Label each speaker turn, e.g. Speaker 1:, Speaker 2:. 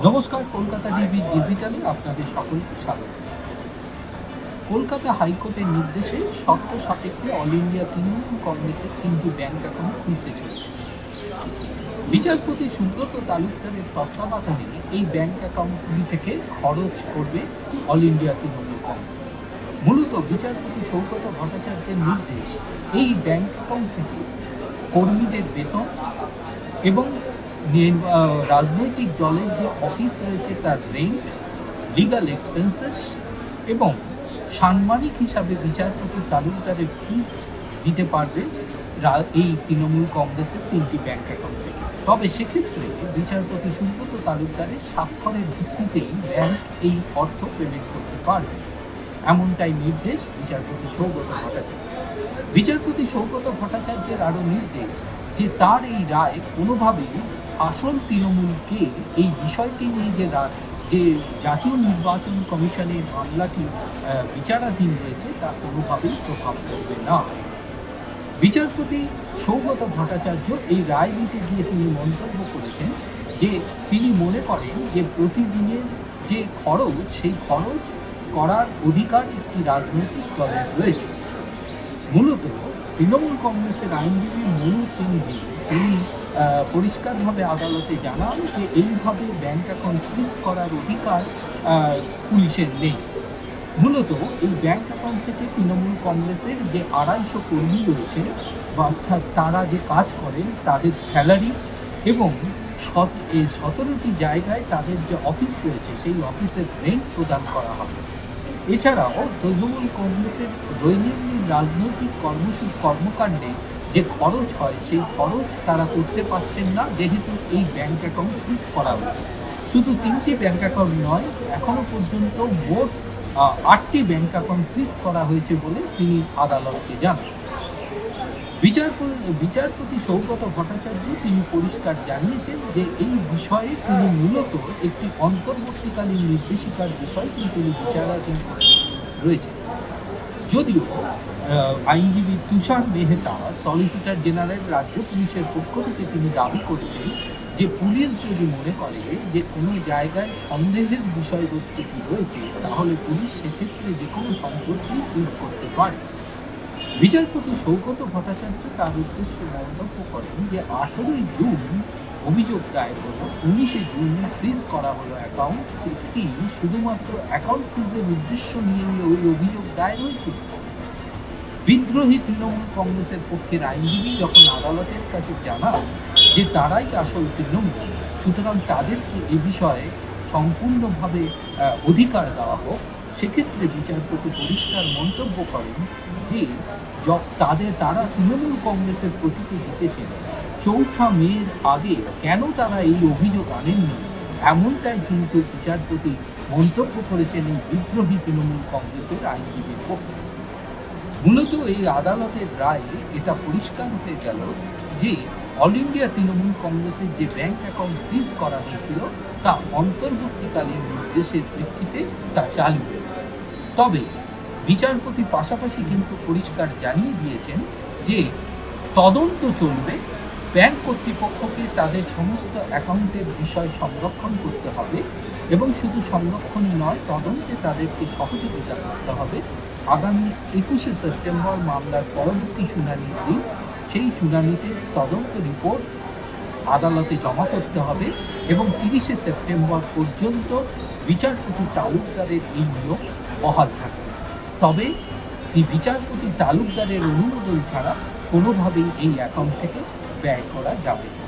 Speaker 1: নমস্কার, কলকাতা টিভি ডিজিটালে আপনাদের সকলকে স্বাগত। কলকাতা হাইকোর্টের নির্দেশে শর্ত সাপেক্ষে অল ইন্ডিয়া তৃণমূল কংগ্রেসের 3টি ব্যাংক অ্যাকাউন্ট খুলতে চলেছে। বিচারপতি সুব্রত তালুকদারের তত্ত্বাবধানে এই ব্যাংক অ্যাকাউন্টগুলি থেকে খরচ করবে অল ইন্ডিয়া তৃণমূল কংগ্রেস। মূলত বিচারপতি সৌগত ভট্টাচার্যের নির্দেশ এই ব্যাংক অ্যাকাউন্ট থেকে কর্মীদের বেতন এবং রাজনৈতিক দলের যে অফিস রয়েছে তার রেন্ট, লিগাল এক্সপেন্সেস এবং সাংবাদিক হিসাবে বিচারপতি তালুকদারের ফিস দিতে পারবে এই তৃণমূল কংগ্রেসের 3টি ব্যাংক অ্যাকাউন্ট থেকে। তবে সেক্ষেত্রে বিচারপতি সুব্রত তালুকদারের স্বাক্ষরের ভিত্তিতেই ব্যাংক এই অর্থ পেমেন্ট করতে পারবে, এমনটাই নির্দেশ বিচারপতি সৌগত ভট্টাচার্য। বিচারপতি সৌগত ভট্টাচার্যের আরও নির্দেশ যে তার এই রায় কোনোভাবেই আসল তৃণমূলকে এই বিষয়টি নিয়ে যে জাতীয় নির্বাচন কমিশনের মামলাটি বিচারাধীন রয়েছে তা কোনোভাবেই প্রভাব পড়বে না। বিচারপতি সৌগত ভট্টাচার্য এই রায় দিতে গিয়ে তিনি মন্তব্য করেছেন যে তিনি মনে করেন যে প্রতিদিনের যে খরচ, সেই খরচ করার অধিকার একটি রাজনৈতিক দলের রয়েছে। মূলত তৃণমূল কংগ্রেসের আইনজীবী মনু সিংভি তিনি পরিষ্কারভাবে আদালতে জানান যে এইভাবে ব্যাংক অ্যাকাউন্ট ফ্রিজ করার অধিকার পুলিশের নেই। মূলত এই ব্যাংক অ্যাকাউন্ট থেকে তৃণমূল কংগ্রেসের যে 250 কর্মী রয়েছে বা অর্থাৎ তারা যে কাজ করেন তাদের স্যালারি এবং 17টি জায়গায় তাদের যে অফিস রয়েছে সেই অফিসের রেন্ট প্রদান করা হবে। এছাড়াও তৃণমূল কংগ্রেসের দৈনন্দিন রাজনৈতিক কর্মকাণ্ডে যে খরচ হয় সেই খরচ তারা করতে পারছেন না, যেহেতু এই ব্যাংক অ্যাকাউন্ট ফ্রিজ করা হয়েছে। শুধু 3টি ব্যাংক অ্যাকাউন্ট নয়, এখনও পর্যন্ত মোট 8টি ব্যাংক অ্যাকাউন্ট ফ্রিজ করা হয়েছে বলে তিনি আদালতকে জানান। বিচারপতি সৌগত ভট্টাচার্য তিনি পরিষ্কার জানিয়েছেন যে এই বিষয়ে তিনি মূলত একটি অন্তর্বর্তীকালীন নির্দেশিকার বিষয়টি তিনি বিচারাধীন রয়েছে। যদিও আইনজীবী তুষার মেহতা সলিসিটর জেনারেল রাজ্য পুলিশের পক্ষ থেকে তিনি দাবি করেছেন যে পুলিশ যদি মনে করে যে কোনো জায়গায় সন্দেহের বিষয়বস্তু কি রয়েছে তাহলে পুলিশ সেক্ষেত্রে যে কোনো সম্পত্তি সিজ করতে পারে। বিচারপতি সৌগত ভট্টাচার্য তার উদ্দেশ্যে মন্তব্য করেন যে 18ই জুন অভিযোগ দায়ের হলো, 19শে জুন ফ্রিজ করা হলো অ্যাকাউন্ট, যেটি শুধুমাত্র অ্যাকাউন্ট ফ্রিজের উদ্দেশ্য নিয়ে ওই অভিযোগ দায়ের হয়েছিল। বিদ্রোহী তৃণমূল কংগ্রেসের পক্ষের আইনজীবী যখন আদালতের কাছে জানান যে তারাই আসল তৃণমূল, সুতরাং তাদেরকে এ বিষয়ে সম্পূর্ণভাবে অধিকার দেওয়া হোক, সেক্ষেত্রে বিচারপতি পরিষ্কার মন্তব্য করেন যে তারা তৃণমূল কংগ্রেসের প্রতীকে জিতেছেন, 4 মের আগে কেন তারা এই অভিযোগ আনেননি, এমনটাই কিন্তু বিচারপতি মন্তব্য করেছেন এই বিদ্রোহী তৃণমূল কংগ্রেসের আইনজীবীর পক্ষে। মূলত এই আদালতের রায়ে এটা পরিষ্কার হয়ে গেল যে অল ইন্ডিয়া তৃণমূল কংগ্রেসের যে ব্যাংক অ্যাকাউন্ট ফ্রিজ করা হয়েছিল তা অন্তর্বর্তীকালীন নির্দেশের প্রেক্ষিতে তা চালু। তবে বিচারপতি পাশাপাশি কিন্তু পরিষ্কার জানিয়ে দিয়েছেন যে তদন্ত চলবে, ব্যাংক কর্তৃপক্ষকে তাদের সমস্ত অ্যাকাউন্টের বিষয় সংরক্ষণ করতে হবে এবং শুধু সংরক্ষণই নয়, তদন্তে তাদেরকে সহযোগিতা করতে হবে। আগামী 21শে সেপ্টেম্বর মামলার পরবর্তী শুনানির দিন, সেই শুনানিতে তদন্ত রিপোর্ট আদালতে জমা করতে হবে এবং 30শে সেপ্টেম্বর পর্যন্ত বিচারপতি তালুকদারের এই নিয়োগ বহাল থাকবে। তবে এই বিচারপতি তালুকদারের অনুমোদন ছাড়া কোনোভাবেই এই অ্যাকাউন্ট থেকে ব্যয় করা যাবে না।